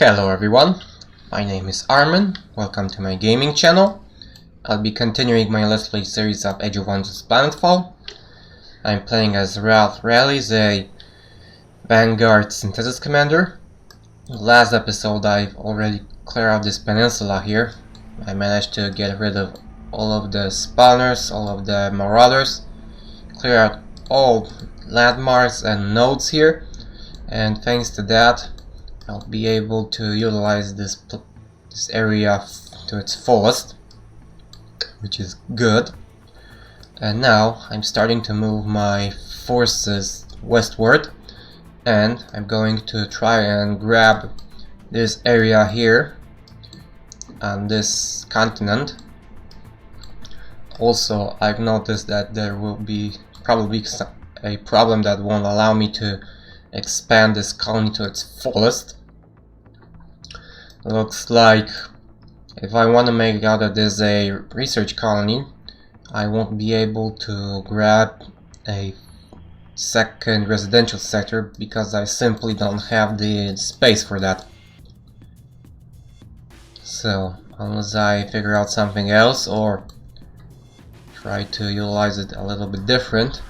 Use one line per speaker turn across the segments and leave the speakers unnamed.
Hello everyone, my name is Armin, welcome to my gaming channel. I'll be continuing my Let's Play series of Age of Wonders Planetfall. I'm playing as Ralph Rallies, a Vanguard Synthesis Commander. Last episode I've already cleared out this peninsula here. I managed to get rid of all of the spawners, all of the marauders, clear out all landmarks and nodes here, and thanks to that I'll be able to utilize this area to its fullest, which is good. And now I'm starting to move my forces westward, and I'm going to try and grab this area here on this continent. Also, I've noticed that there will be probably a problem that won't allow me to expand this colony to its fullest. Looks like if I want to make out that this is a research colony, I won't be able to grab a second residential sector because I simply don't have the space for that. So unless I figure out something else or try to utilize it a little bit different,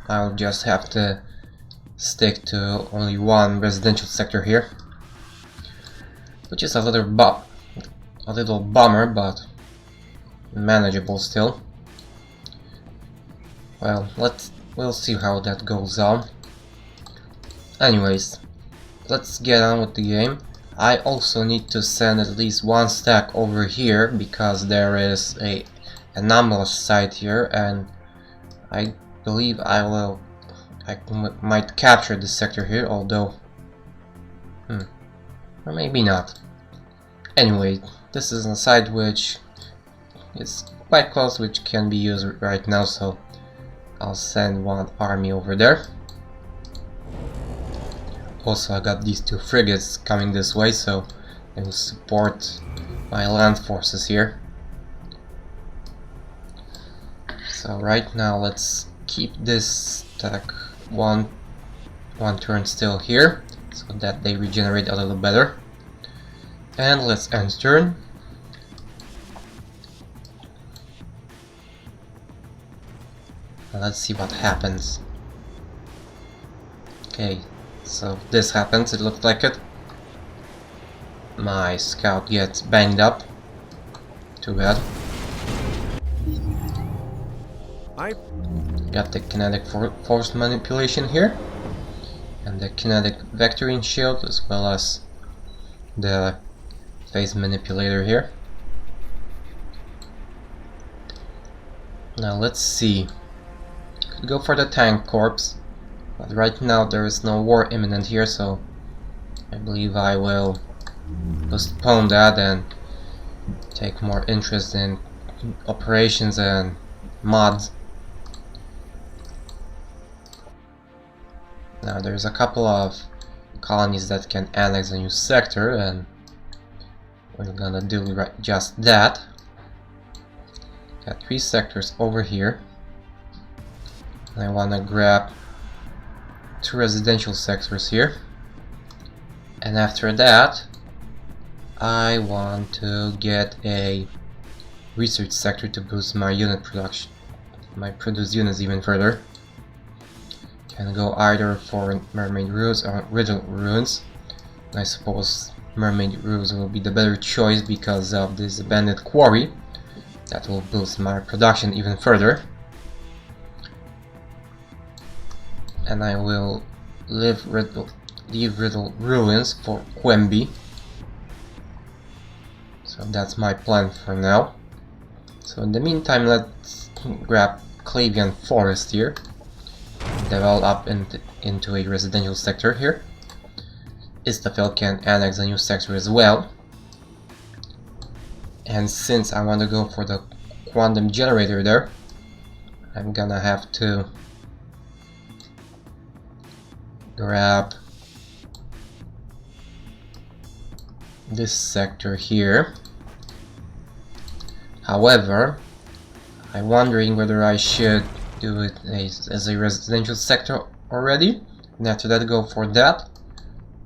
I'll just have to stick to only one residential sector here, which is a little bummer, but manageable still. Well, we'll see how that goes on. Anyways, let's get on with the game. I also need to send at least one stack over here because there is a anomalous site here, and I believe I might capture this sector here, although or maybe not. Anyway, this is a site which is quite close, which can be used right now, so I'll send one army over there. Also, I got these two frigates coming this way, so they will support my land forces here. So right now let's keep this stack one turn still here, so that they regenerate a little better. And let's end turn. And let's see what happens. Okay, so this happens, it looked like it. My scout gets banged up. Too bad. Got the kinetic force manipulation here, and the kinetic vectoring shield, as well as the phase manipulator here. Now let's see. Could go for the tank corps, but right now there is no war imminent here, so I believe I will postpone that and take more interest in operations and mods. Now there's a couple of colonies that can annex a new sector, and we're gonna do just that. Got 3 sectors over here. And I wanna grab 2 residential sectors here. And after that, I want to get a research sector to boost my unit production, my produced units even further. Can go either for mermaid ruins or original ruins. I suppose mermaid ruins will be the better choice because of this abandoned quarry that will boost my production even further. And I will leave Riddle ruins for Quemby. So that's my plan for now. So in the meantime, let's grab Clavian Forest here. Develop up into a residential sector here. Istafel can annex a new sector as well. And since I want to go for the quantum generator there, I'm gonna have to grab this sector here. However, I'm wondering whether I should do it as a residential sector already, and after that go for that,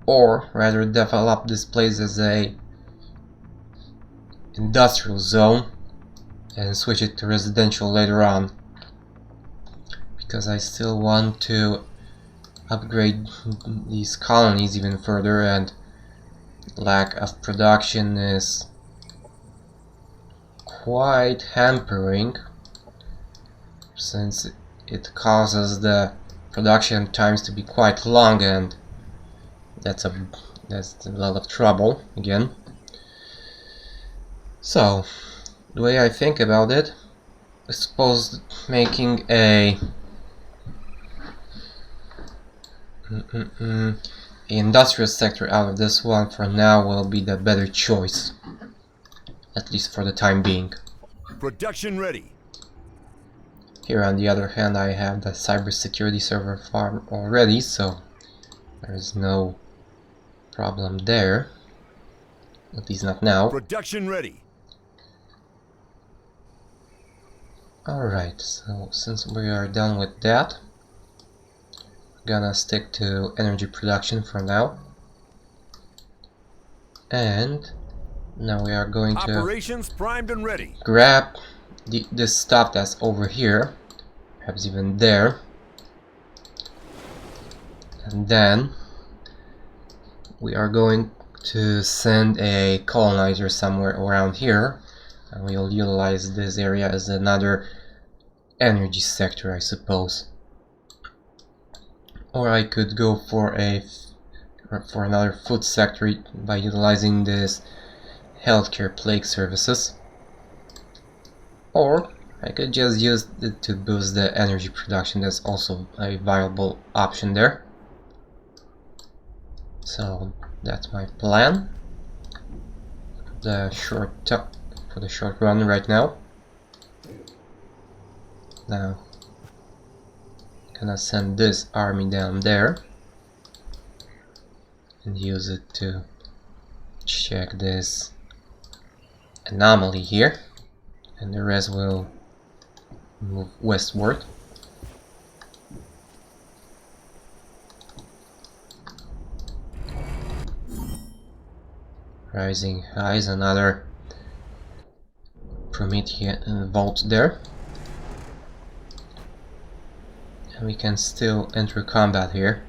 or rather develop this place as a industrial zone and switch it to residential later on, because I still want to upgrade these colonies even further, and lack of production is quite hampering, since it causes the production times to be quite long, and that's a lot of trouble again. So the way I think about it, I suppose making a industrial sector out of this one for now will be the better choice, at least for the time being.
Production ready.
Here on the other hand, I have the cybersecurity server farm already, so there's no problem there, at least not now.
Production ready.
Alright, so since we are done with that, we're gonna stick to energy production for now. And now we are going to
Operations primed and ready.
grab this stuff that's over here, perhaps even there, and then we are going to send a colonizer somewhere around here, and we'll utilize this area as another energy sector, I suppose. Or I could go for another food sector by utilizing this healthcare plague services. Or I could just use it to boost the energy production. That's also a viable option there. So that's my plan for the short run right now. Now I'm gonna send this army down there and use it to check this anomaly here, and the rest will move westward. Rising High is another Promethean vault there, and we can still enter combat here.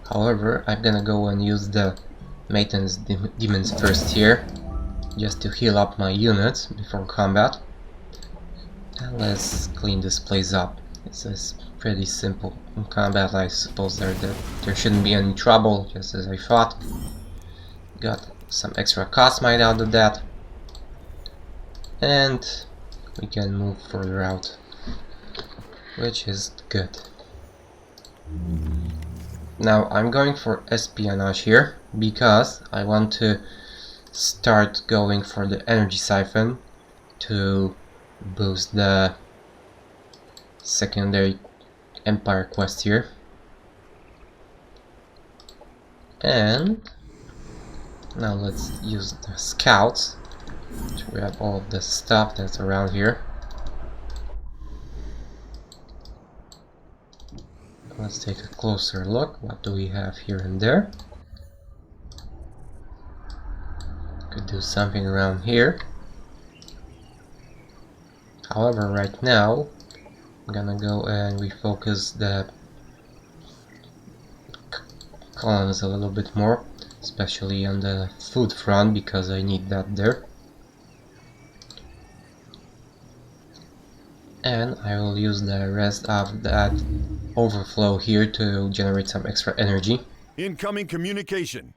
However, I'm gonna go and use the maintenance demons first here, just to heal up my units before combat. And let's clean this place up. It's pretty simple in combat. I suppose there shouldn't be any trouble, just as I thought. Got some extra cost mine out of that, and we can move further out, which is good. Now I'm going for espionage here because I want to start going for the energy siphon to boost the secondary empire quest here. And now let's use the scouts to grab all of the stuff that's around here. Let's take a closer look. What do we have here and there? Could do something around here. However, right now I'm gonna go and refocus the columns a little bit more, especially on the food front, because I need that there. And I will use the rest of that overflow here to generate some extra energy.
Incoming communication.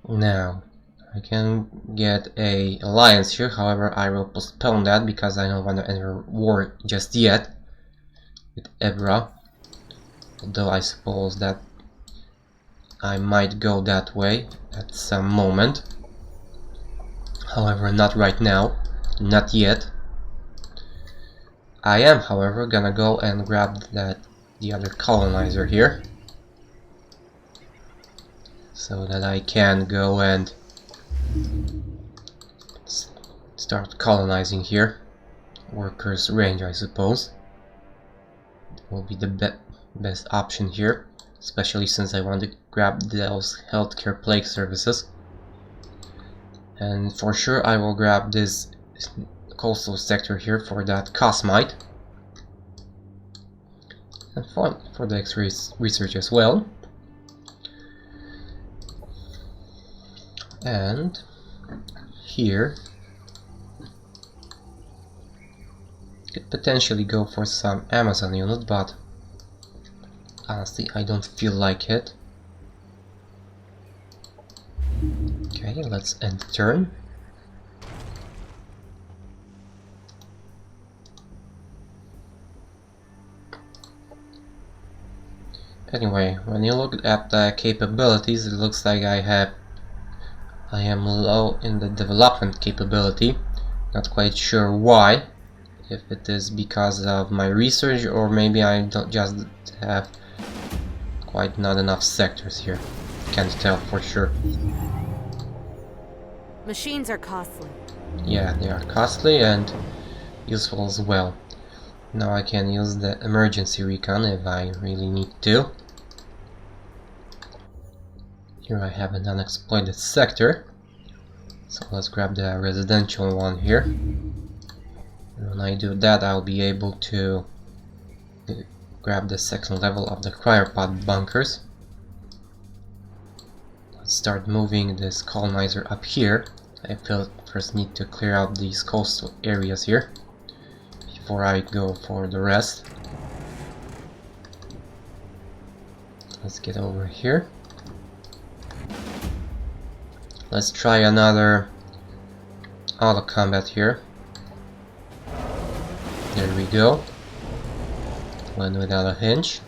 Now I can get a alliance here, however I will postpone that because I don't want to enter war just yet with Ebra, although I suppose that I might go that way at some moment. However, not right now, not yet. I am, however, gonna go and grab the other colonizer here, so that I can go and start colonizing here. Workers range, I suppose, will be the best option here. especially since I want to grab those healthcare plague services. And for sure I will grab this coastal sector here for that cosmite. And for the X-ray research as well. And here could potentially go for some Amazon unit, but honestly I don't feel like it. Okay, let's end turn. Anyway, when you look at the capabilities, it looks like I am low in the development capability. Not quite sure why. If it is because of my research, or maybe I don't just have quite not enough sectors here. Can't tell for sure.
Machines are costly.
Yeah, they are costly and useful as well. Now I can use the emergency recon if I really need to. Here I have an unexploited sector, so let's grab the residential one here. And when I do that, I'll be able to grab the second level of the cryopod bunkers. Let's start moving this colonizer up here. I first need to clear out these coastal areas here before I go for the rest. Let's get over here. Let's try another auto combat here. There we go. One without a hinge.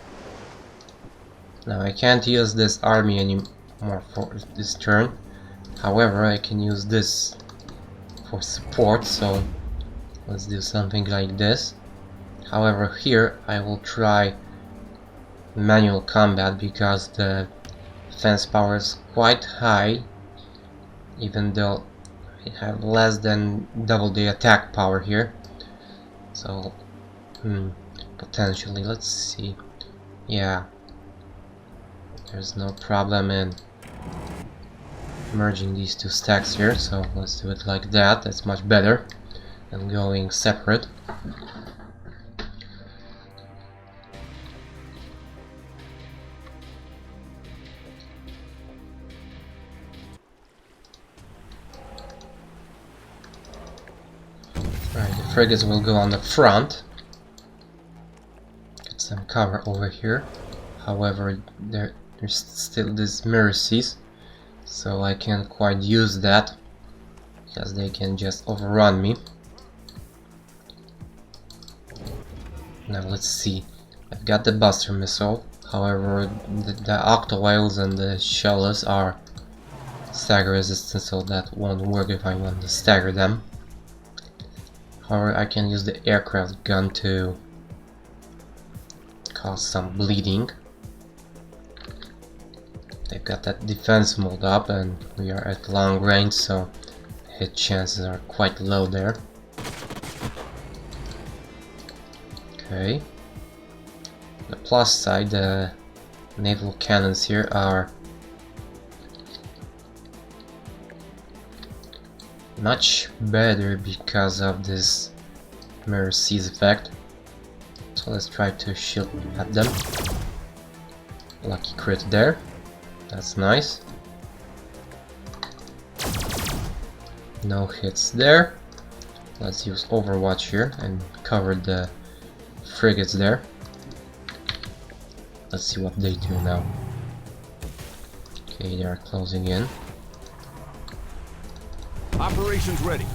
Now I can't use this army anymore for this turn. However, I can use this for support, so let's do something like this. However, here I will try manual combat because the defense power is quite high, even though I have less than double the attack power here. So potentially, let's see. Yeah, there's no problem in merging these two stacks here, so let's do it like that. That's much better than going separate. Right, the frigates will go on the front. Get some cover over here. However, there's still these mirror seas, so I can't quite use that because they can just overrun me. Now let's see. I've got the Buster missile. However, the octo whales and the shells are stagger resistant, so that won't work if I want to stagger them. However, I can use the aircraft gun to cause some bleeding. They've got that defense mode up and we are at long range, so hit chances are quite low there. Okay. The plus side, the naval cannons here are much better because of this mirror seas effect. So let's try to shield at them. Lucky crit there. That's nice. No hits there. Let's use Overwatch here and cover the frigates there. Let's see what they do now. Okay, they are closing in.
Operations ready.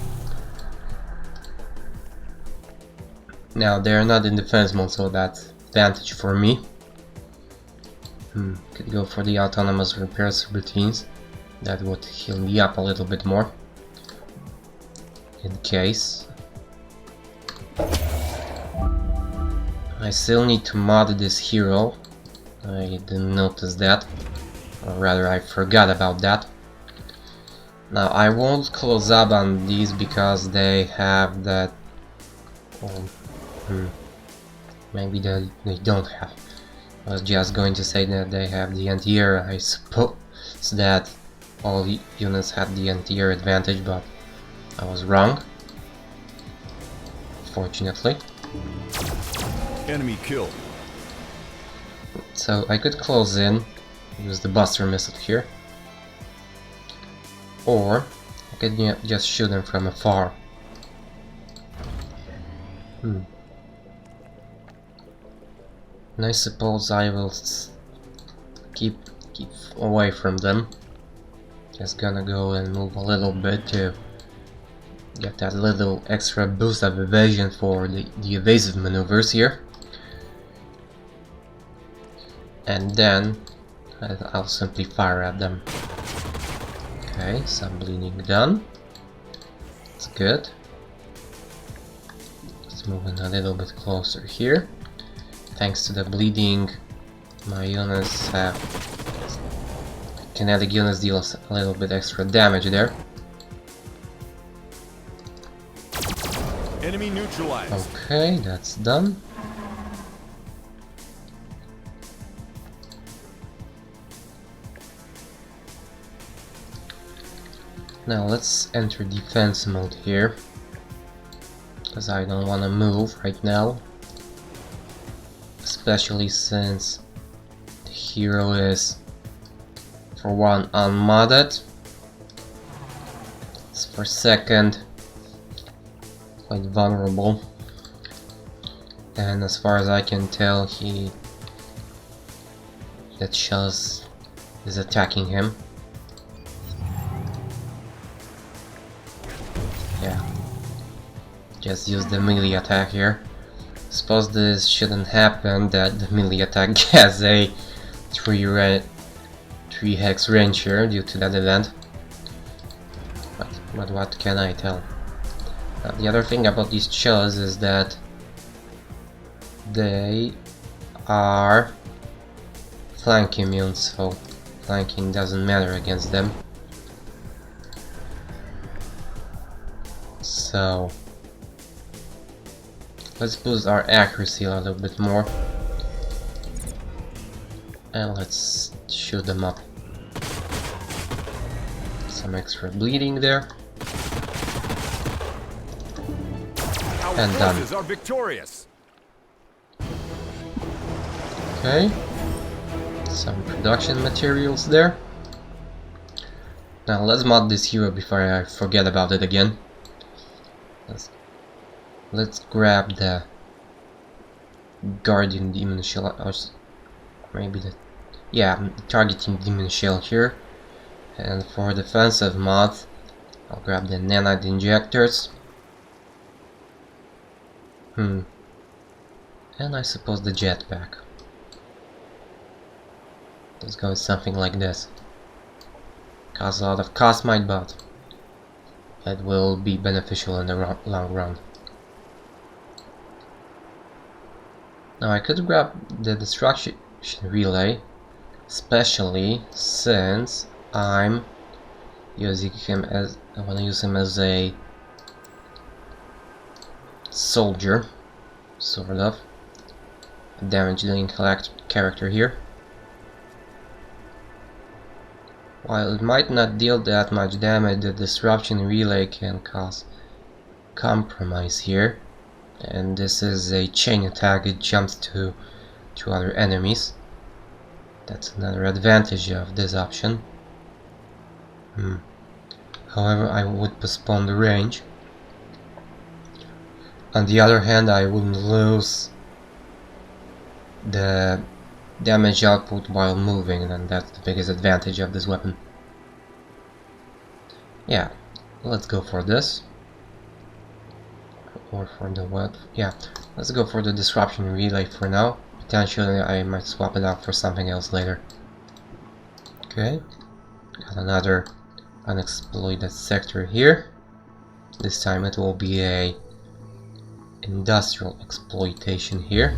Now they are not in defense mode, so that's advantage for me. Could go for the autonomous repairs routines. That would heal me up a little bit more. In case. I still need to mod this hero. I didn't notice that. Or rather, I forgot about that. Now I won't close up on these because they have that. Maybe they don't have. I was just going to say that they have the anti-air. I suppose that all units had the anti-air advantage, but I was wrong, fortunately.
Enemy killed.
So I could close in, use the Buster missile here, or I could just shoot them from afar. And I suppose I will keep away from them. Just gonna go and move a little bit to get that little extra boost of evasion for the evasive maneuvers here. And then I'll simply fire at them. Okay, some bleeding done. That's good. Let's move in a little bit closer here. Thanks to the bleeding, my units have... kinetic units deal a little bit extra damage there.
Enemy neutralized.
Okay, that's done. Now let's enter defense mode here, because I don't want to move right now, especially since the hero is, for one, unmodded, for second, quite vulnerable, and as far as I can tell, that Shuz is attacking him. Yeah, just use the melee attack here. Suppose this shouldn't happen, that the melee attack has a 3 hex range here due to that event. But what can I tell? The other thing about these Shuz is that they are flank immune, so flanking doesn't matter against them. So let's boost our accuracy a little bit more, and let's shoot them up. Some extra bleeding there, and done.
Forces are victorious.
Okay, some production materials there. Now let's mod this hero before I forget about it again. Let's grab the Guardian Demon Shell, or maybe the... yeah, targeting Demon Shell here. And for defensive mod, I'll grab the Nanite Injectors. And I suppose the Jetpack. Let's go with something like this. Costs a lot of Cosmite, but it will be beneficial in the long run. Now I could grab the Destruction Relay, especially since I'm using him as... I want to use him as a soldier, sort of. A damage dealing character here. While it might not deal that much damage, the Disruption Relay can cause compromise here. And this is a chain attack, it jumps to other enemies. That's another advantage of this option. However, I would postpone the range. On the other hand, I wouldn't lose the damage output while moving, and that's the biggest advantage of this weapon. Yeah, let's go for this. Or for the what? Yeah, let's go for the Disruption Relay for now. Potentially I might swap it out for something else later. Okay, got another unexploited sector here. This time it will be a industrial exploitation here.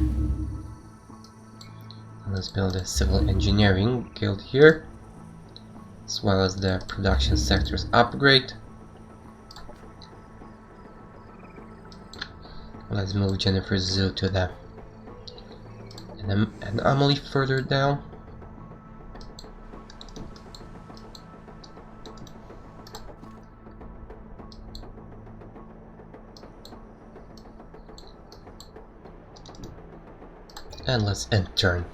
Let's build a civil engineering guild here, as well as the production sectors upgrade. Let's move Jennifer's Zoo to the An anomaly further down. And let's end turn.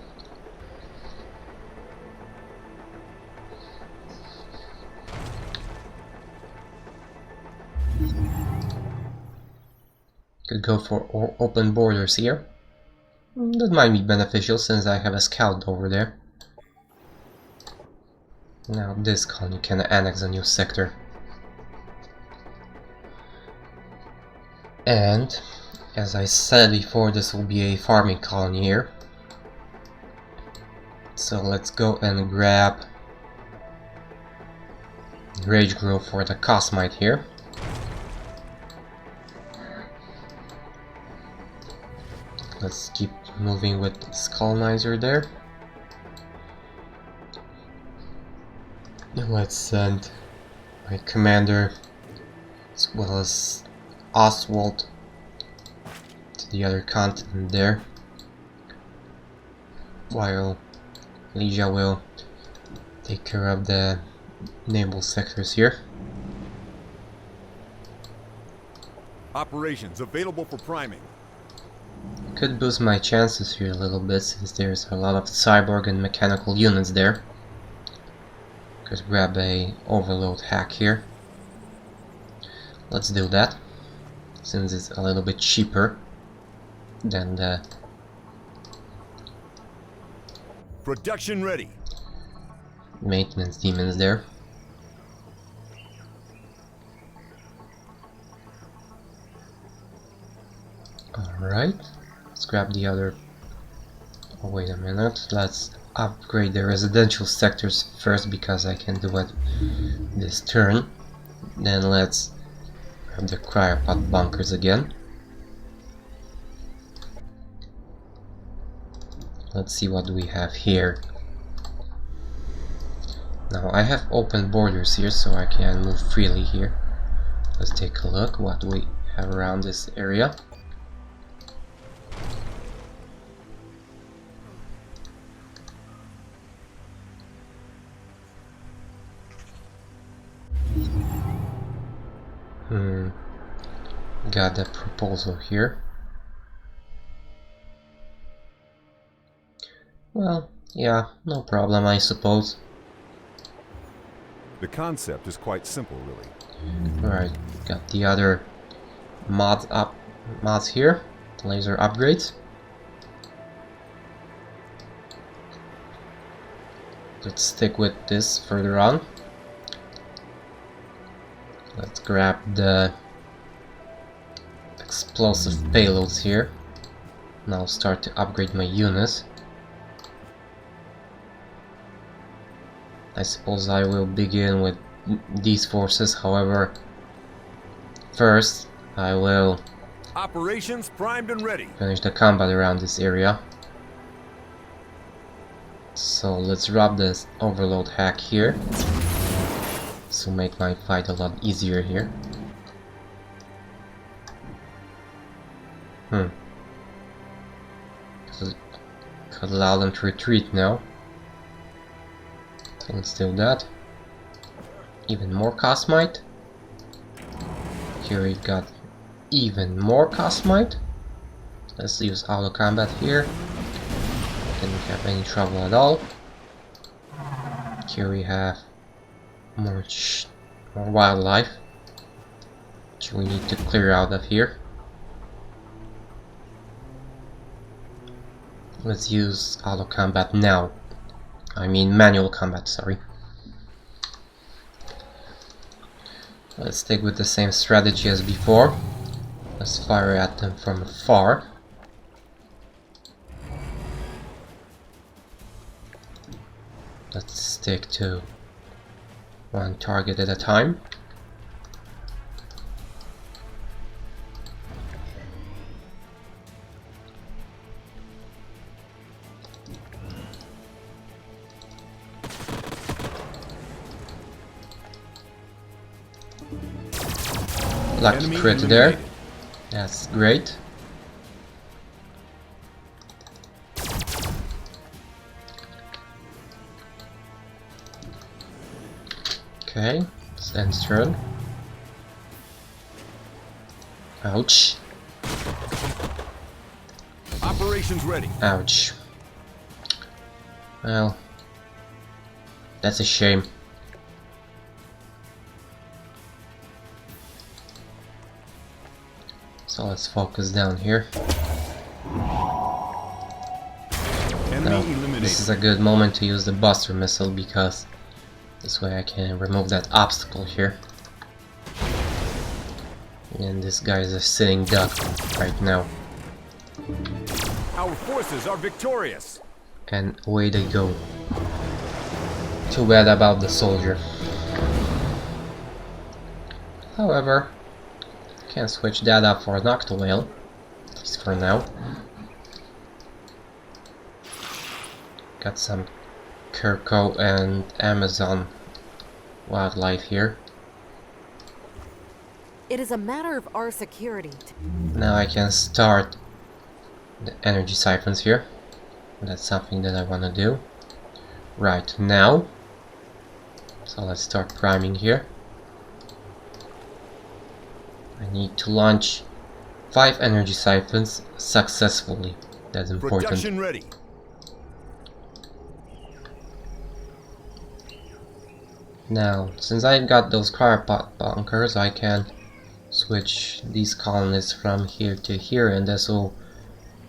Could go for open borders here. That might be beneficial since I have a scout over there. Now this colony can annex a new sector. And as I said before, this will be a farming colony here. So let's go and grab Rage Grove for the Cosmite here. Let's keep moving with this colonizer there. And let's send my commander as well as Oswald to the other continent there, while Legia will take care of the naval sectors here.
Operations available for priming.
Could boost my chances here a little bit since there's a lot of cyborg and mechanical units there. Could grab a overload hack here. Let's do that since it's a little bit cheaper than the
Production ready.
maintenance demons there. Alright, let's grab the other. Oh, wait a minute, let's upgrade the residential sectors first because I can do it this turn. Then let's grab the cryopod bunkers again. Let's see what we have here. Now I have open borders here so I can move freely here. Let's take a look what we have around this area. Got a proposal here. Well, yeah, no problem, I suppose.
The concept is quite simple, really.
Alright, got the other mods here, laser upgrades. Let's stick with this further on. Let's grab the explosive payloads here. Now start to upgrade my units. I suppose I will begin with these forces, however, first I will
Operations primed and ready.
finish the combat around this area. So let's drop this overload hack here. This will make my fight a lot easier here. Could allow them to retreat now. So let's do that. Even more Cosmite. Here we got even more Cosmite. Let's use auto combat here. Didn't have any trouble at all. Here we have more wildlife, which we need to clear out of here. Let's use auto combat now. I mean manual combat, sorry. Let's stick with the same strategy as before. Let's fire at them from afar. Let's stick to one target at a time. Lucky
Enemy
crit there.
eliminated.
That's great. Okay, it's ends turn. Ouch.
Operations ready.
Ouch. Well, that's a shame. So let's focus down here.
Enemy
Now,
eliminated.
this is a good moment to use the Buster Missile because this way I can remove that obstacle here. And this guy is a sitting duck right now.
Our forces are victorious.
And away they go. Too bad about the soldier. However, can switch that up for an Octowhale, at least for now. Got some Kirko and Amazon wildlife here.
It is a matter of our security.
Now I can start the energy siphons here. That's something that I want to do right now. So let's start priming here. I need to launch 5 energy siphons successfully. That's important.
Production ready.
Now, since I've got those cryopod bunkers, I can switch these colonists from here to here, and this will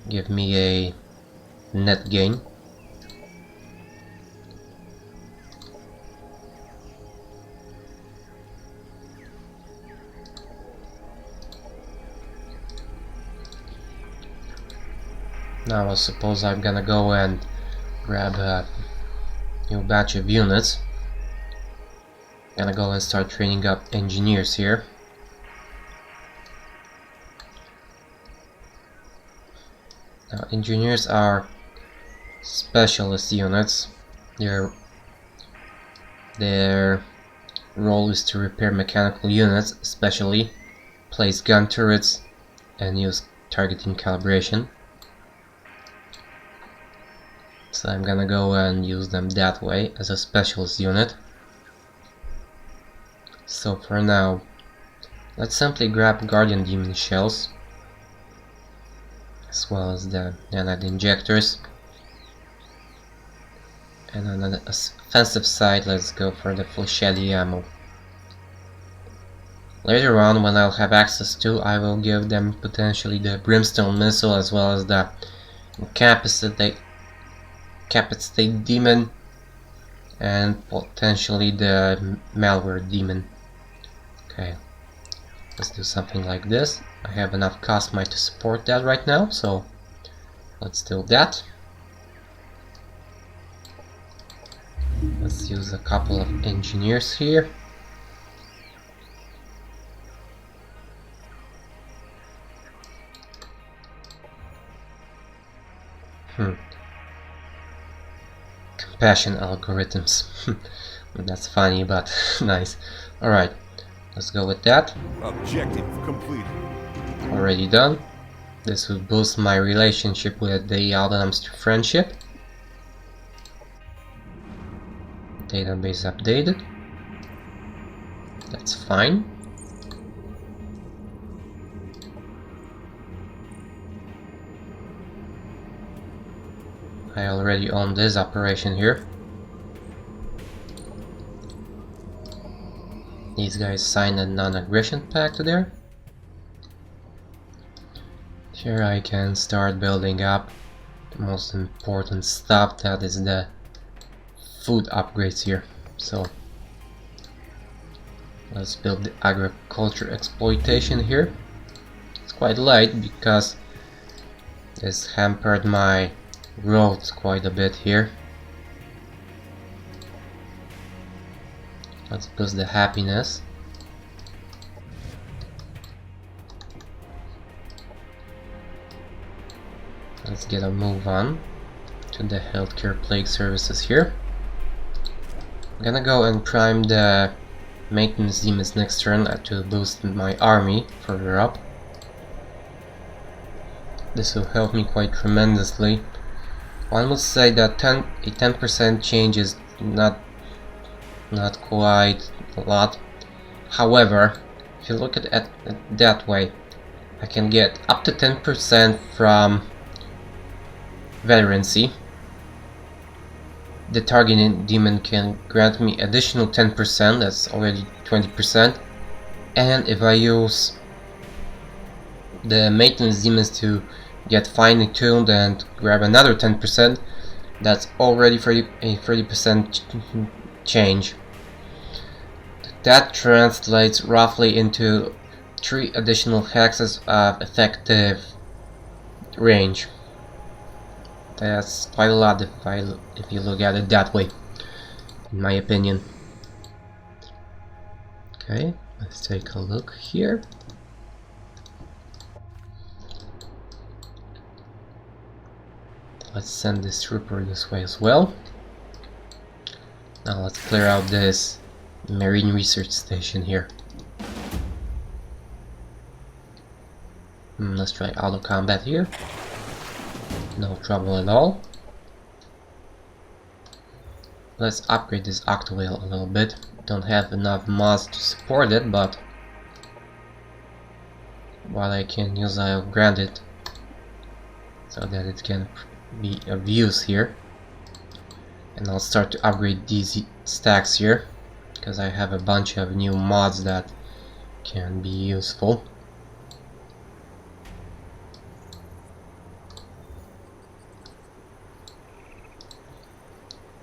give me a net gain. Now I suppose I'm gonna go and grab a new batch of units. Gonna go and start training up engineers here. Now, engineers are specialist units. Their role is to repair mechanical units, especially place gun turrets and use targeting calibration. So I'm gonna go and use them that way as a specialist unit. So for now, let's simply grab Guardian Demon Shells, as well as the nanite injectors. And on the offensive side, let's go for the Flechetti ammo. Later on, when I'll have access to, I will give them potentially the Brimstone Missile, as well as the Capacitate Demon, and potentially the Malware Demon. Okay, let's do something like this. I have enough Cosmite to support that right now, so let's do that. Let's use a couple of engineers here. Compassion algorithms. That's funny, but nice. Alright, let's go with that.
Objective completed.
Already done. This will boost my relationship with the Aldenhamster friendship. Database updated. That's fine. I already own this operation here. These guys signed a non-aggression pact there. Here I can start building up the most important stuff, that is the food upgrades here. So let's build the agriculture exploitation here. It's quite light because this hampered my growth quite a bit here. Let's boost the happiness. Let's get a move on to the healthcare plague services here. I'm gonna go and prime the maintenance demons next turn to boost my army further up. This will help me quite tremendously. One would say that a 10% change is not not quite a lot. However, if you look at it that way, I can get up to 10% from veterancy. The targeting demon can grant me additional 10%, that's already 20%. And if I use the maintenance demons to get finely tuned and grab another 10%, that's already a 30% change. That translates roughly into 3 additional hexes of effective range. That's quite a lot if you look at it that way, in my opinion. Okay, let's take a look here. Let's send this trooper this way as well. Now let's clear out this marine research station here. Let's try auto combat here. No trouble at all. Let's upgrade this octawheel a little bit. Don't have enough mods to support it, but what I can use, I'll grant it so that it can be of use here. And I'll start to upgrade these stacks here, because I have a bunch of new mods that can be useful.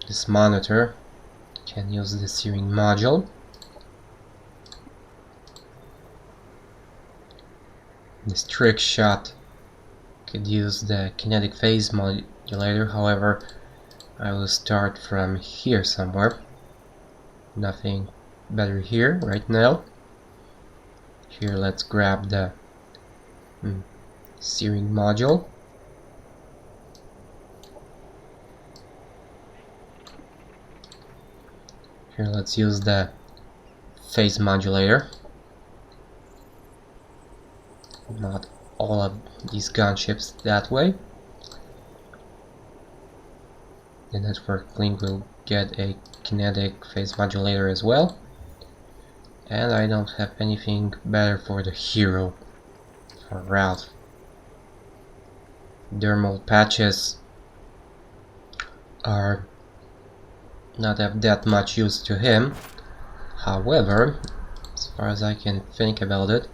This monitor can use the searing module. This trick shot could use the kinetic phase modulator, however I will start from here somewhere. Nothing better here right now. Here let's grab the searing module. Here let's use the phase modulator. Not all of these gunships that way. The network link will get a kinetic phase modulator as well. And I don't have anything better for the hero, for Ralph. Dermal patches are not have that much use to him. However, as far as I can think about it,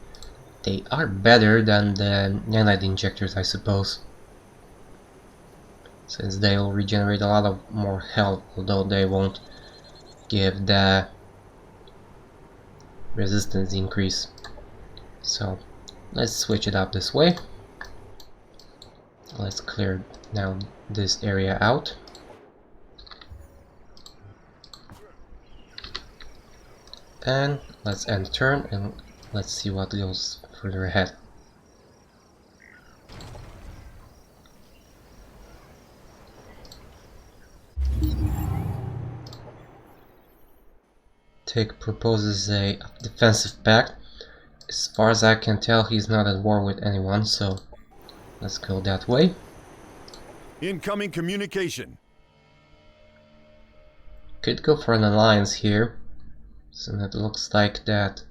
they are better than the nanite injectors, I suppose, since they will regenerate a lot of more health, although they won't give the resistance increase. So let's switch it up this way. Let's clear now this area out. And let's end turn and let's see what goes further ahead. Tick proposes a defensive pact. As far as I can tell, he's not at war with anyone, so let's go that way.
Incoming communication.
Could go for an alliance here, so it looks like that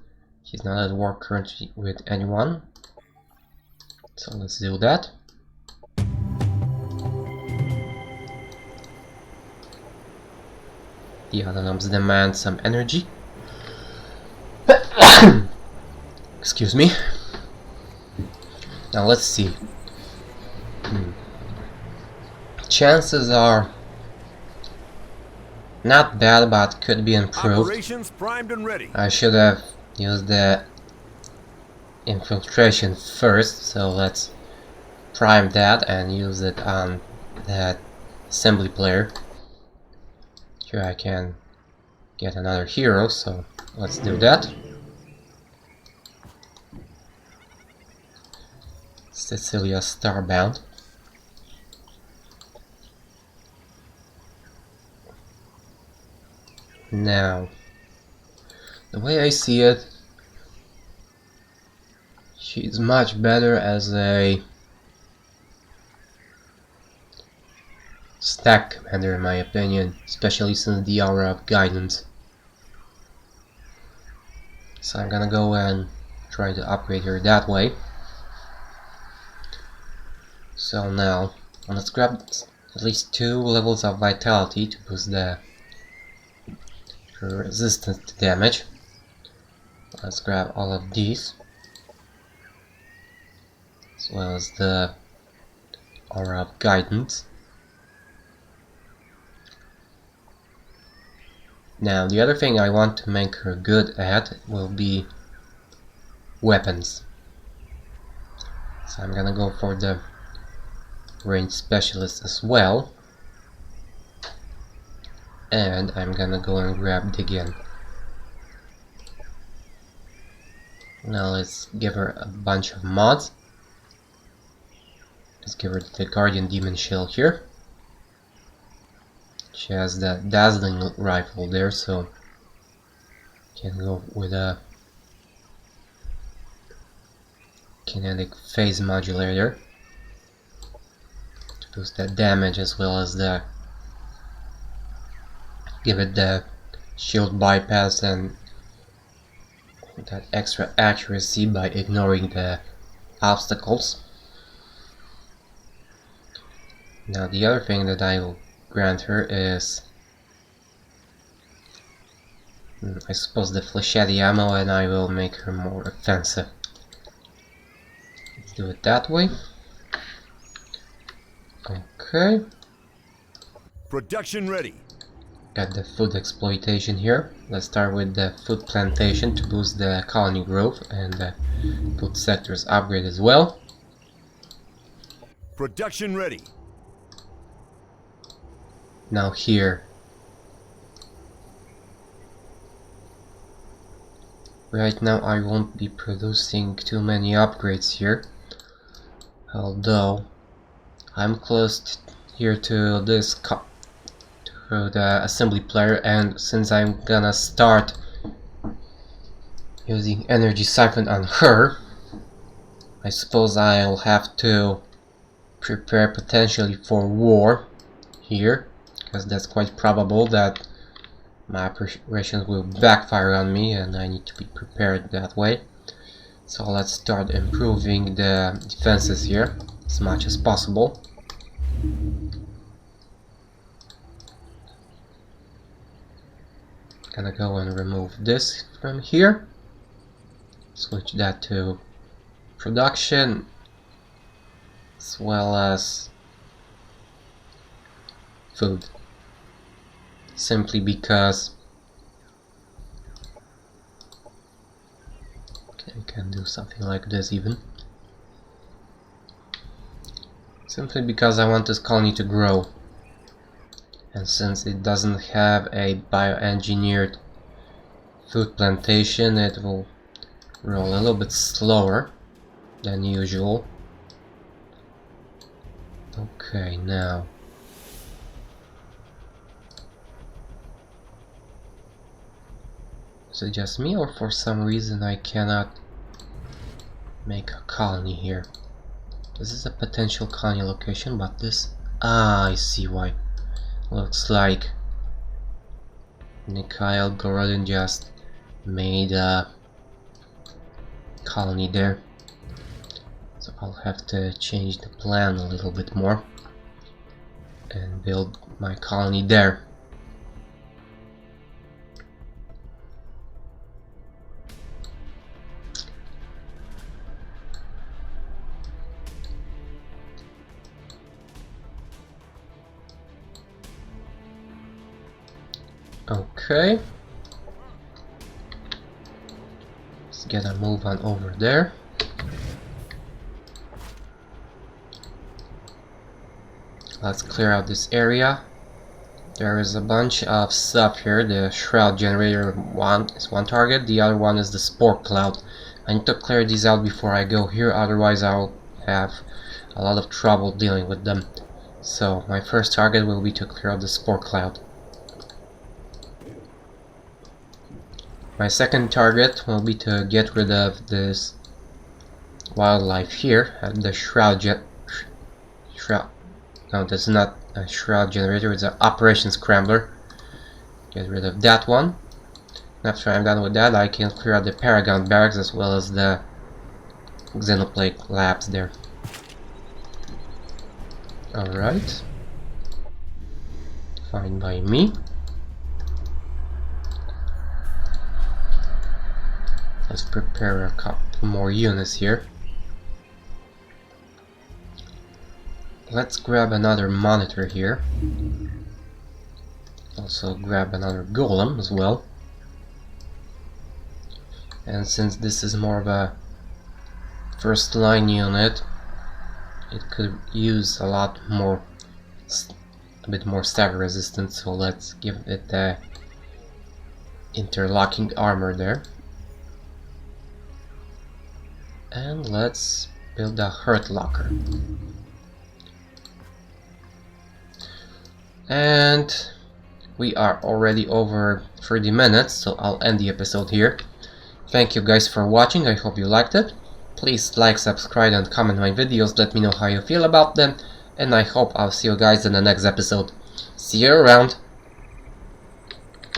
he's not at war currently with anyone. So let's do that. The Adonams demand some energy. Excuse me. Now let's see. Chances are not bad, but could be improved.
Operations primed and ready.
I should have used the infiltration first, so let's prime that and use it on that assembly player. Here I can get another hero, so let's do that. Cecilia Starbound. Now, the way I see it, she's much better as a stack commander in my opinion, especially since the aura of guidance. So I'm gonna go and try to upgrade her that way. So now, let's grab at least 2 levels of vitality to boost the resistance to damage. Let's grab all of these, as well as the aura of guidance. Now the other thing I want to make her good at will be weapons. So I'm gonna go for the range specialist as well. And I'm gonna go and grab Diggin. Now let's give her a bunch of mods. Let's give her the Guardian Demon Shield here. She has that dazzling rifle there, so can go with a kinetic phase modulator to boost that damage, as well as the give it the shield bypass and that extra accuracy by ignoring the obstacles. Now the other thing that I will grant her is, I suppose, the flechette ammo, and I will make her more offensive. Let's do it that way. Okay.
Production ready.
Got the food exploitation here. Let's start with the food plantation to boost the colony growth and the food sector's upgrade as well.
Production ready.
Now here, right now I won't be producing too many upgrades here, although I'm close here to this to the assembly player, and since I'm gonna start using energy siphon on her, I suppose I'll have to prepare potentially for war here, because that's quite probable that my operations will backfire on me, and I need to be prepared that way. So let's start improving the defenses here as much as possible. Gonna go and remove this from here, switch that to production, as well as food, simply because I can do something like this even, simply because I want this colony to grow. And since it doesn't have a bioengineered food plantation, it will grow a little bit slower than usual. Okay, now is it just me, or for some reason I cannot make a colony here? This is a potential colony location, but this... I see why. Looks like Mikhail Gorodin just made a colony there, so I'll have to change the plan a little bit more and build my colony there. Okay, let's get a move on over there. Let's clear out this area. There is a bunch of stuff here. The shroud generator is one target, the other one is the spore cloud. I need to clear these out before I go here, otherwise I'll have a lot of trouble dealing with them. So my first target will be to clear out the spore cloud. My second target will be to get rid of this wildlife here at the shroud. No, that's not a shroud generator, it's an operation scrambler. Get rid of that one. After I'm done with that, I can clear out the Paragon barracks as well as the Xenoplate labs there. Alright. Fine by me. Let's prepare a couple more units here. Let's grab another monitor here. Also grab another golem as well. And since this is more of a first line unit, it could use a bit more stagger resistance, so let's give it the interlocking armor there. And let's build a hurt locker. And we are already over 30 minutes, so I'll end the episode here. Thank you guys for watching, I hope you liked it. Please like, subscribe and comment my videos, let me know how you feel about them. And I hope I'll see you guys in the next episode. See you around!